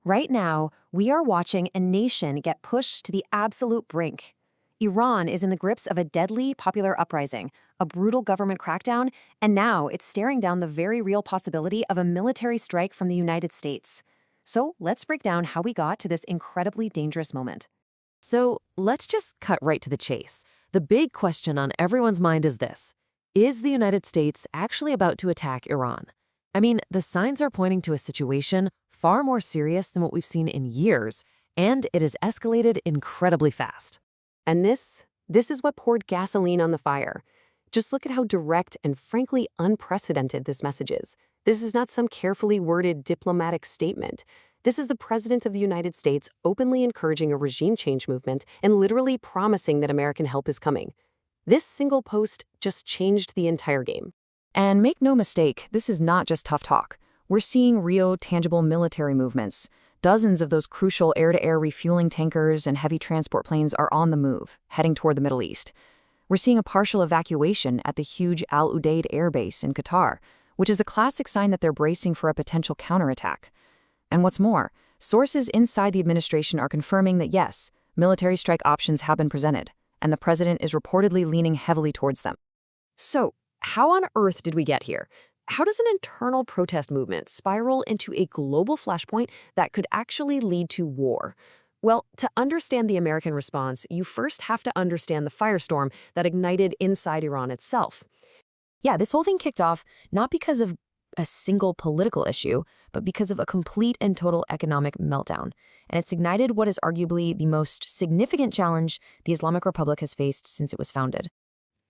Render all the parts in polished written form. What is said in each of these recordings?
Right now, we are watching a nation get pushed to the absolute brink. Iran is in the grips of a deadly popular uprising, a brutal government crackdown, and now it's staring down the very real possibility of a military strike from the United States. So let's break down how we got to this incredibly dangerous moment. So let's just cut right to the chase. The big question on everyone's mind is this: is the United States actually about to attack Iran? I mean, the signs are pointing to a situation far more serious than what we've seen in years, and it has escalated incredibly fast. And this is what poured gasoline on the fire. Just look at how direct and frankly unprecedented this message is. This is not some carefully worded diplomatic statement. This is the President of the United States openly encouraging a regime change movement and literally promising that American help is coming. This single post just changed the entire game. And make no mistake, this is not just tough talk. We're seeing real, tangible military movements. Dozens of those crucial air-to-air refueling tankers and heavy transport planes are on the move, heading toward the Middle East. We're seeing a partial evacuation at the huge Al Udeid air base in Qatar, which is a classic sign that they're bracing for a potential counterattack. And what's more, sources inside the administration are confirming that yes, military strike options have been presented, and the president is reportedly leaning heavily towards them. So, how on earth did we get here? How does an internal protest movement spiral into a global flashpoint that could actually lead to war? Well, to understand the American response, you first have to understand the firestorm that ignited inside Iran itself. Yeah, this whole thing kicked off not because of a single political issue, but because of a complete and total economic meltdown. And it's ignited what is arguably the most significant challenge the Islamic Republic has faced since it was founded.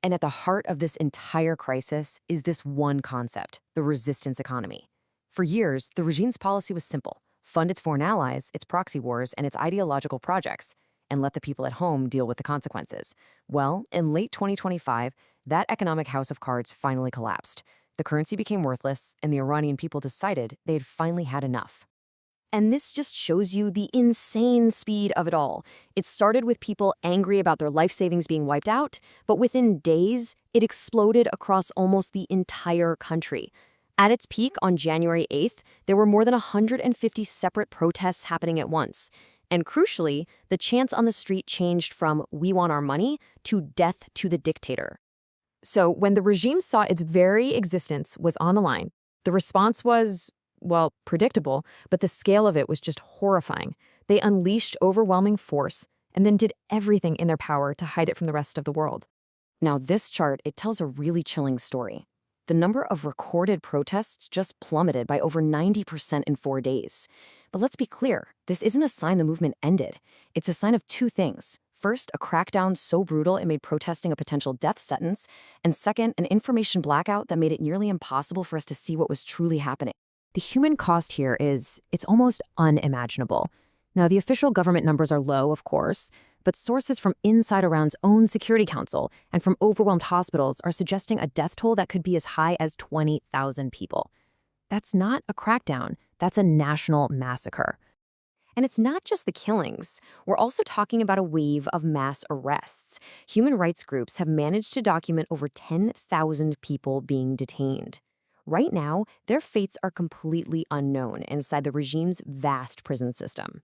And at the heart of this entire crisis is this one concept: the resistance economy. For years, the regime's policy was simple: fund its foreign allies, its proxy wars, and its ideological projects, and let the people at home deal with the consequences. Well, in late 2025, that economic house of cards finally collapsed. The currency became worthless, and the Iranian people decided they had finally had enough. And this just shows you the insane speed of it all. It started with people angry about their life savings being wiped out, but within days, it exploded across almost the entire country. At its peak on January 8th, there were more than 150 separate protests happening at once. And crucially, the chants on the street changed from "we want our money" to "death to the dictator." So when the regime saw its very existence was on the line, the response was, well, predictable, but the scale of it was just horrifying. They unleashed overwhelming force and then did everything in their power to hide it from the rest of the world. Now, this chart, it tells a really chilling story. The number of recorded protests just plummeted by over 90% in 4 days. But let's be clear, this isn't a sign the movement ended. It's a sign of two things. First, a crackdown so brutal it made protesting a potential death sentence, and second, an information blackout that made it nearly impossible for us to see what was truly happening. The human cost here it's almost unimaginable. Now, the official government numbers are low, of course, but sources from inside Iran's own Security Council and from overwhelmed hospitals are suggesting a death toll that could be as high as 20,000 people. That's not a crackdown, that's a national massacre. And it's not just the killings. We're also talking about a wave of mass arrests. Human rights groups have managed to document over 10,000 people being detained. Right now, their fates are completely unknown inside the regime's vast prison system.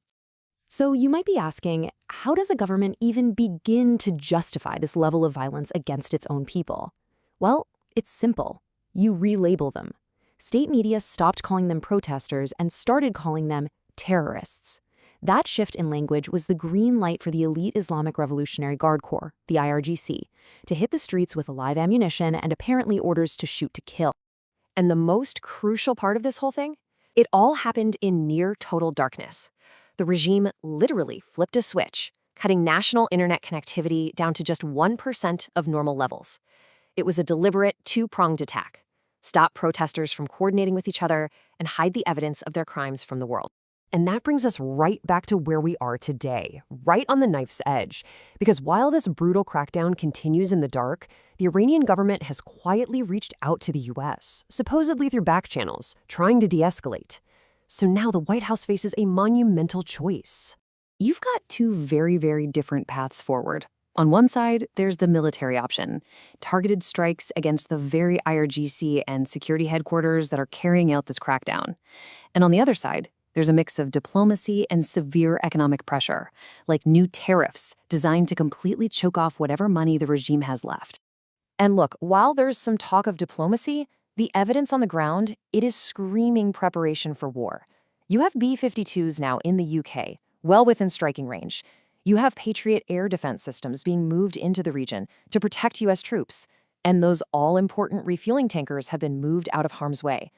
So you might be asking, how does a government even begin to justify this level of violence against its own people? Well, it's simple. You relabel them. State media stopped calling them protesters and started calling them terrorists. That shift in language was the green light for the elite Islamic Revolutionary Guard Corps, the IRGC, to hit the streets with live ammunition and apparently orders to shoot to kill. And the most crucial part of this whole thing? It all happened in near total darkness. The regime literally flipped a switch, cutting national internet connectivity down to just 1% of normal levels. It was a deliberate two-pronged attack: stop protesters from coordinating with each other and hide the evidence of their crimes from the world. And that brings us right back to where we are today, right on the knife's edge. Because while this brutal crackdown continues in the dark, the Iranian government has quietly reached out to the US, supposedly through back channels, trying to de-escalate. So now the White House faces a monumental choice. You've got two very, very different paths forward. On one side, there's the military option, targeted strikes against the very IRGC and security headquarters that are carrying out this crackdown. And on the other side, There's a mix of diplomacy and severe economic pressure, like new tariffs designed to completely choke off whatever money the regime has left. And look, while there's some talk of diplomacy, the evidence on the ground, it is screaming preparation for war. You have B-52s now in the UK, well within striking range. You have Patriot air defense systems being moved into the region to protect U.S. troops, and those all-important refueling tankers have been moved out of harm's way.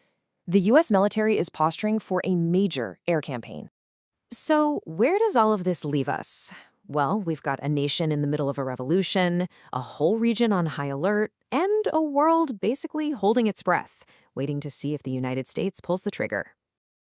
The U.S. military is posturing for a major air campaign. So, where does all of this leave us? Well, we've got a nation in the middle of a revolution, a whole region on high alert, and a world basically holding its breath, waiting to see if the United States pulls the trigger.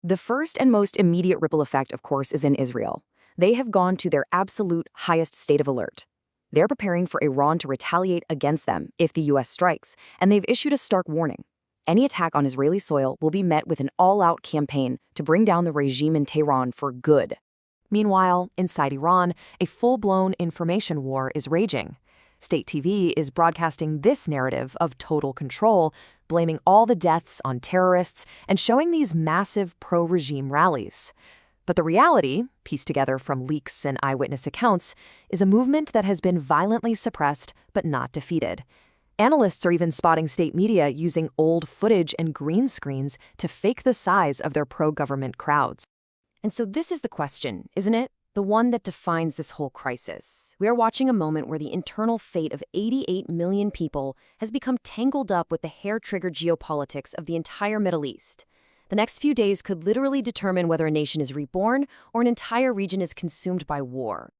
The first and most immediate ripple effect, of course, is in Israel. They have gone to their absolute highest state of alert. They're preparing for Iran to retaliate against them if the U.S. strikes, and they've issued a stark warning. Any attack on Israeli soil will be met with an all-out campaign to bring down the regime in Tehran for good. Meanwhile, inside Iran, a full-blown information war is raging. State TV is broadcasting this narrative of total control, blaming all the deaths on terrorists and showing these massive pro-regime rallies. But the reality, pieced together from leaks and eyewitness accounts, is a movement that has been violently suppressed but not defeated. Analysts are even spotting state media using old footage and green screens to fake the size of their pro-government crowds. And so this is the question, isn't it? The one that defines this whole crisis. We are watching a moment where the internal fate of 88 million people has become tangled up with the hair-triggered geopolitics of the entire Middle East. The next few days could literally determine whether a nation is reborn or an entire region is consumed by war.